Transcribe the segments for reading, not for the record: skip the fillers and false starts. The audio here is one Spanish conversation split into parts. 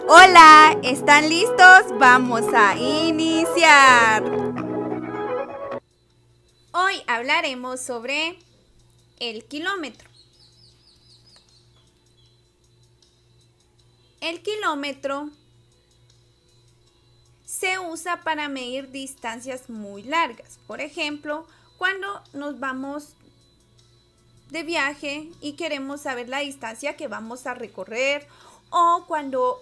Hola, ¿están listos? Vamos a iniciar. Hoy hablaremos sobre el kilómetro. El kilómetro se usa para medir distancias muy largas. Por ejemplo, cuando nos vamos de viaje y queremos saber la distancia que vamos a recorrer, o cuando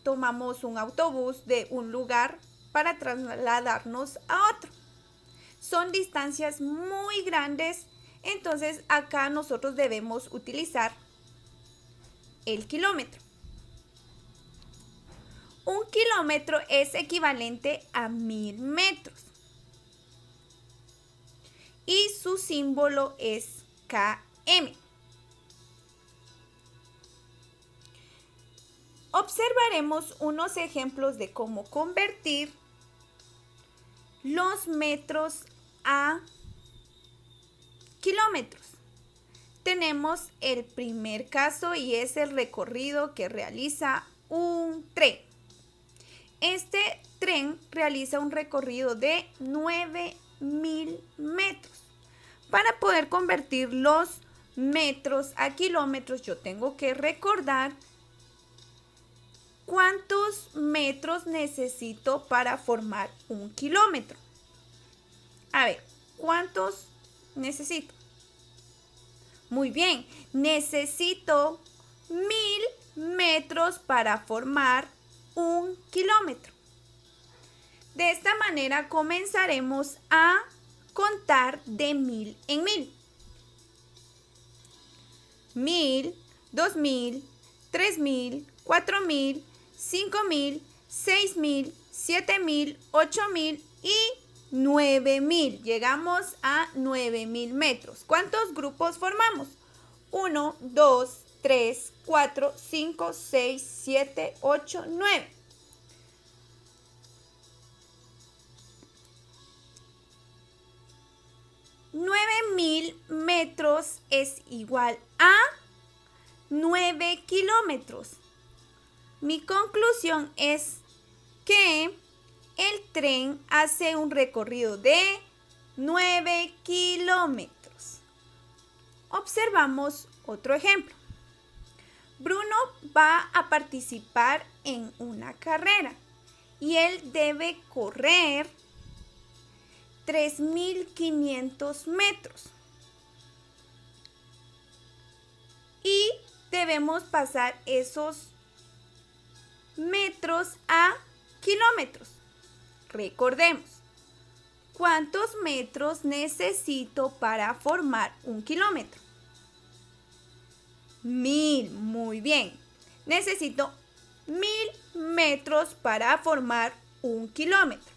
tomamos un autobús de un lugar para trasladarnos a otro. Son distancias muy grandes, entonces acá nosotros debemos utilizar el kilómetro. Un kilómetro es equivalente a 1000 metros y su símbolo es km. Observaremos unos ejemplos de cómo convertir los metros a kilómetros. Tenemos el primer caso y es el recorrido que realiza un tren. Este tren realiza un recorrido de 9000 metros. Para poder convertir los metros a kilómetros, yo tengo que recordar cuántos metros necesito para formar un kilómetro. A ver, ¿cuántos necesito? Muy bien, necesito 1000 metros para formar un kilómetro. De esta manera comenzaremos a contar de 1000 en 1000. 1000, 2000, 3000, 4000, 5000, 6000, 7000, 8000 y 9000. Llegamos a 9000 metros. ¿Cuántos grupos formamos? 1, 2, 3, 4, 5, 6, 7, 8, 9. Metros es igual a 9 kilómetros. Mi conclusión es que el tren hace un recorrido de 9 kilómetros. Observamos otro ejemplo. Bruno va a participar en una carrera y él debe correr 3500 metros. Y debemos pasar esos metros a kilómetros. Recordemos, ¿cuántos metros necesito para formar un kilómetro? 1000, muy bien. Necesito 1000 metros para formar un kilómetro.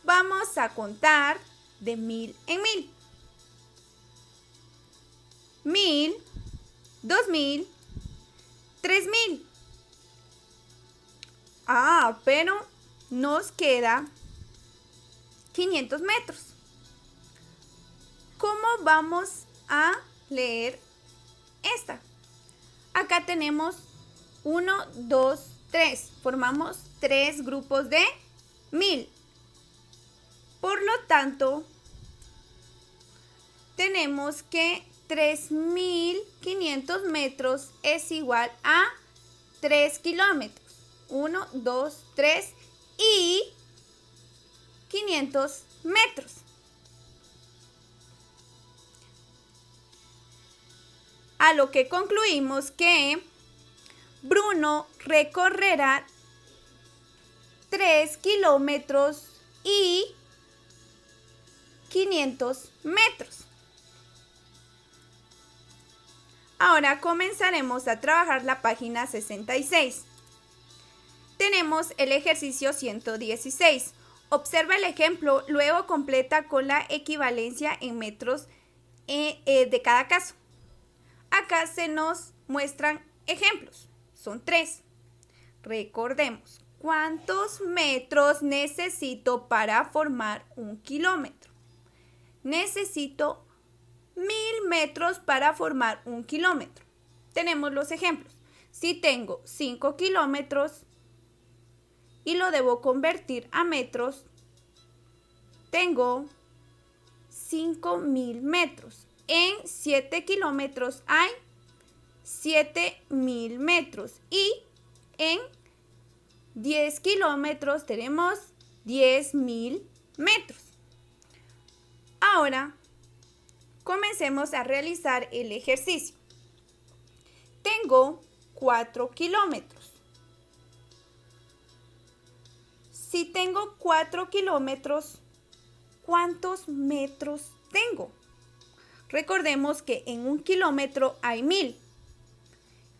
Vamos a contar de 1000 en 1000. 1000, 2000, 3000. Pero nos queda 500 metros. ¿Cómo vamos a leer esta? Acá tenemos 1, 2, 3. Formamos 3 grupos de 1000. Por lo tanto, tenemos que 3500 metros es igual a 3 kilómetros. 1, 2, 3 y 500 metros. A lo que concluimos que Bruno recorrerá 3 kilómetros y 500 metros. Ahora comenzaremos a trabajar la página 66. Tenemos el ejercicio 116. Observa el ejemplo, luego completa con la equivalencia en metros de cada caso. Acá se nos muestran ejemplos. Son 3. Recordemos, ¿cuántos metros necesito para formar un kilómetro? Necesito 1000 metros para formar un kilómetro. Tenemos los ejemplos. Si tengo 5 kilómetros y lo debo convertir a metros, tengo 5.000 metros. En 7 kilómetros hay 7.000 metros y en 10 kilómetros tenemos 10.000 metros. Ahora, comencemos a realizar el ejercicio. Tengo 4 kilómetros. Si tengo 4 kilómetros, ¿cuántos metros tengo? Recordemos que en 1 kilómetro hay 1.000.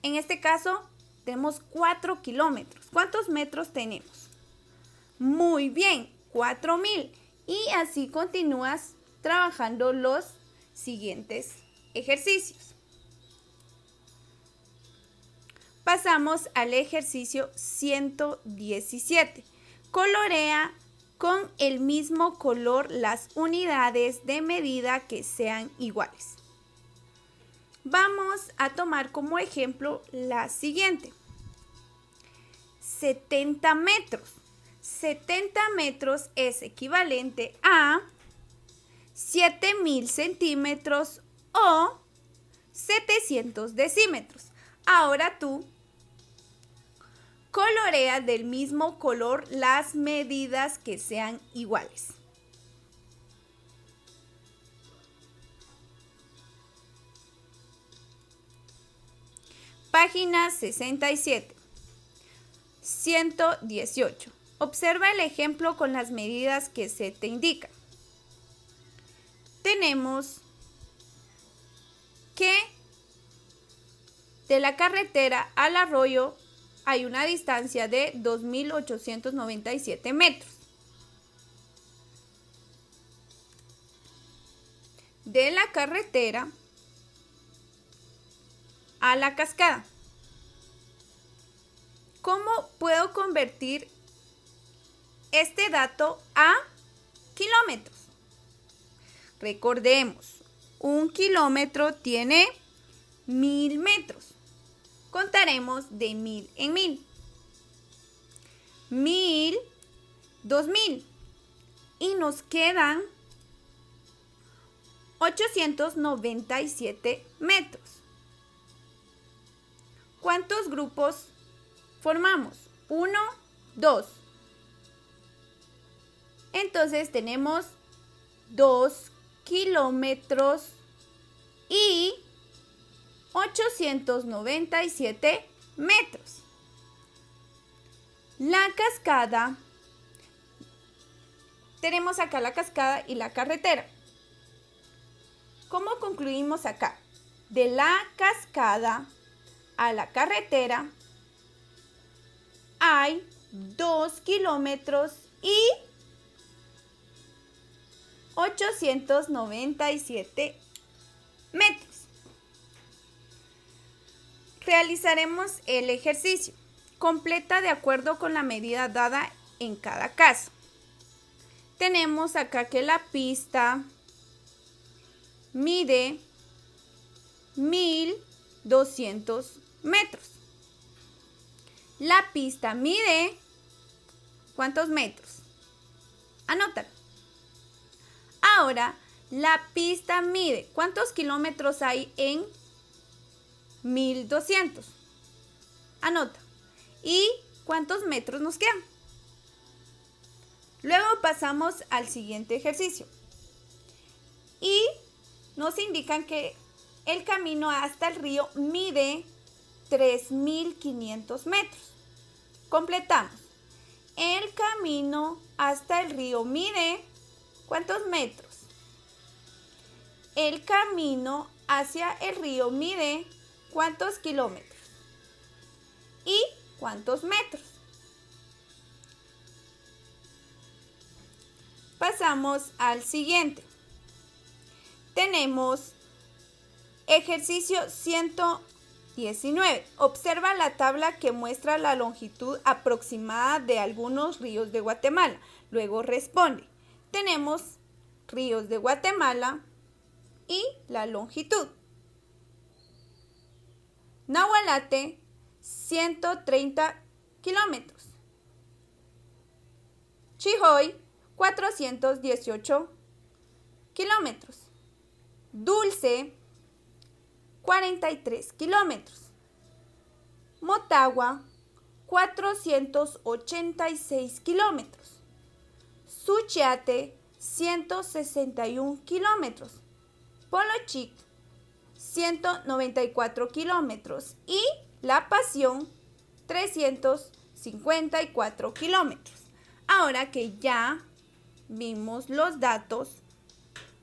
En este caso, tenemos 4 kilómetros. ¿Cuántos metros tenemos? Muy bien, 4.000. Y así continúas trabajando los siguientes ejercicios. Pasamos al ejercicio 117. Colorea con el mismo color las unidades de medida que sean iguales. Vamos a tomar como ejemplo la siguiente. 70 metros. 70 metros es equivalente a 7.000 centímetros o 700 decímetros. Ahora tú colorea del mismo color las medidas que sean iguales. Página 67. 118. Observa el ejemplo con las medidas que se te indican. Tenemos que de la carretera al arroyo hay una distancia de 2.897 metros. De la carretera a la cascada. ¿Cómo puedo convertir este dato a kilómetros? Recordemos, 1 kilómetro tiene 1.000 metros. Contaremos de 1.000 en 1.000. 1.000, 2.000. Y nos quedan 897 metros. ¿Cuántos grupos formamos? 1, 2. Entonces tenemos 2 kilómetros y 897 metros. La cascada, tenemos acá la cascada y la carretera. ¿Cómo concluimos acá? De la cascada a la carretera hay 2 kilómetros y 897 metros. Realizaremos el ejercicio. Completa de acuerdo con la medida dada en cada caso. Tenemos acá que la pista mide 1.200 metros. La pista mide ¿cuántos metros? Anótalo. Ahora, la pista mide ¿cuántos kilómetros hay en 1.200? Anota. ¿Y cuántos metros nos quedan? Luego pasamos al siguiente ejercicio. Y nos indican que el camino hasta el río mide 3.500 metros. Completamos. El camino hasta el río mide ¿cuántos metros? El camino hacia el río mide ¿cuántos kilómetros? ¿Y cuántos metros? Pasamos al siguiente. Tenemos ejercicio 119. Observa la tabla que muestra la longitud aproximada de algunos ríos de Guatemala. Luego responde. Tenemos ríos de Guatemala y la longitud. Nahualate 130 kilómetros. Chijoy, 418 kilómetros. Dulce, 43 kilómetros. Motagua, 486 kilómetros. Suchiate, 161 kilómetros. Polochic, 194 kilómetros. Y La Pasión, 354 kilómetros. Ahora que ya vimos los datos,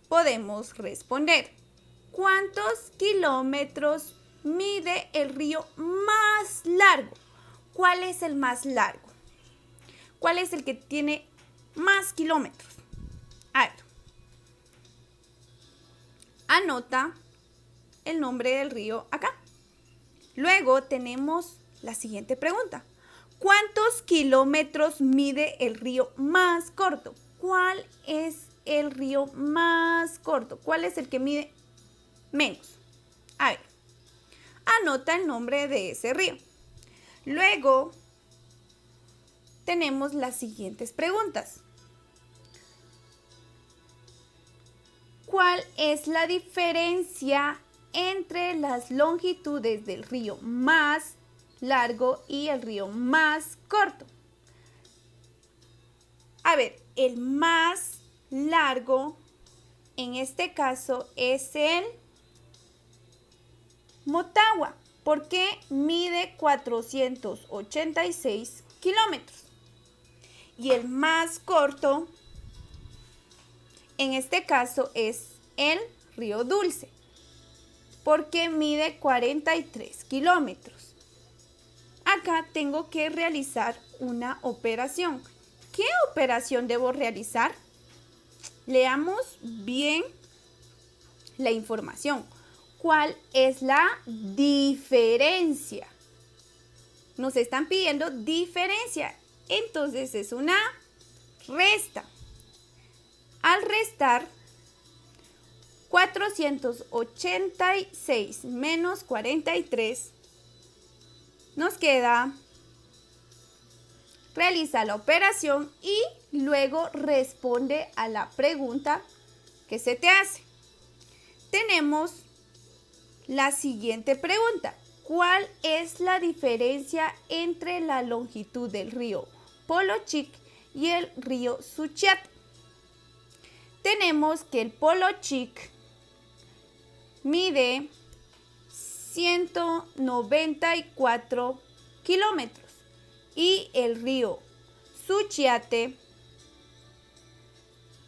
podemos responder. ¿Cuántos kilómetros mide el río más largo? ¿Cuál es el más largo? ¿Cuál es el que tiene más kilómetros? A ver. Anota el nombre del río acá. Luego tenemos la siguiente pregunta. ¿Cuántos kilómetros mide el río más corto? ¿Cuál es el río más corto? ¿Cuál es el que mide menos? A ver, anota el nombre de ese río. Luego tenemos las siguientes preguntas. ¿Cuál es la diferencia entre las longitudes del río más largo y el río más corto? A ver, el más largo en este caso es el Motagua, porque mide 486 kilómetros. Y el más corto en este caso es el río Dulce, porque mide 43 kilómetros. Acá tengo que realizar una operación. ¿Qué operación debo realizar? Leamos bien la información. ¿Cuál es la diferencia? Nos están pidiendo diferencia. Entonces es una resta. Al restar 486 menos 43, nos queda, realiza la operación y luego responde a la pregunta que se te hace. Tenemos la siguiente pregunta. ¿Cuál es la diferencia entre la longitud del río Polochic y el río Suchiate? Tenemos que el Polochic mide 194 kilómetros y el río Suchiate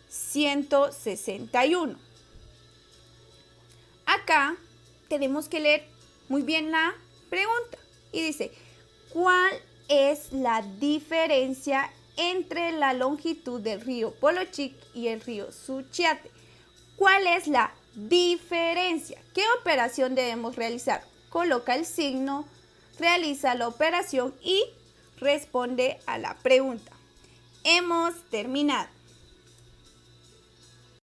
161. Acá tenemos que leer muy bien la pregunta y dice, ¿cuál es la diferencia entre la longitud del río Polochic y el río Suchiate? ¿Cuál es la diferencia? ¿Qué operación debemos realizar? Coloca el signo, realiza la operación y responde a la pregunta. Hemos terminado.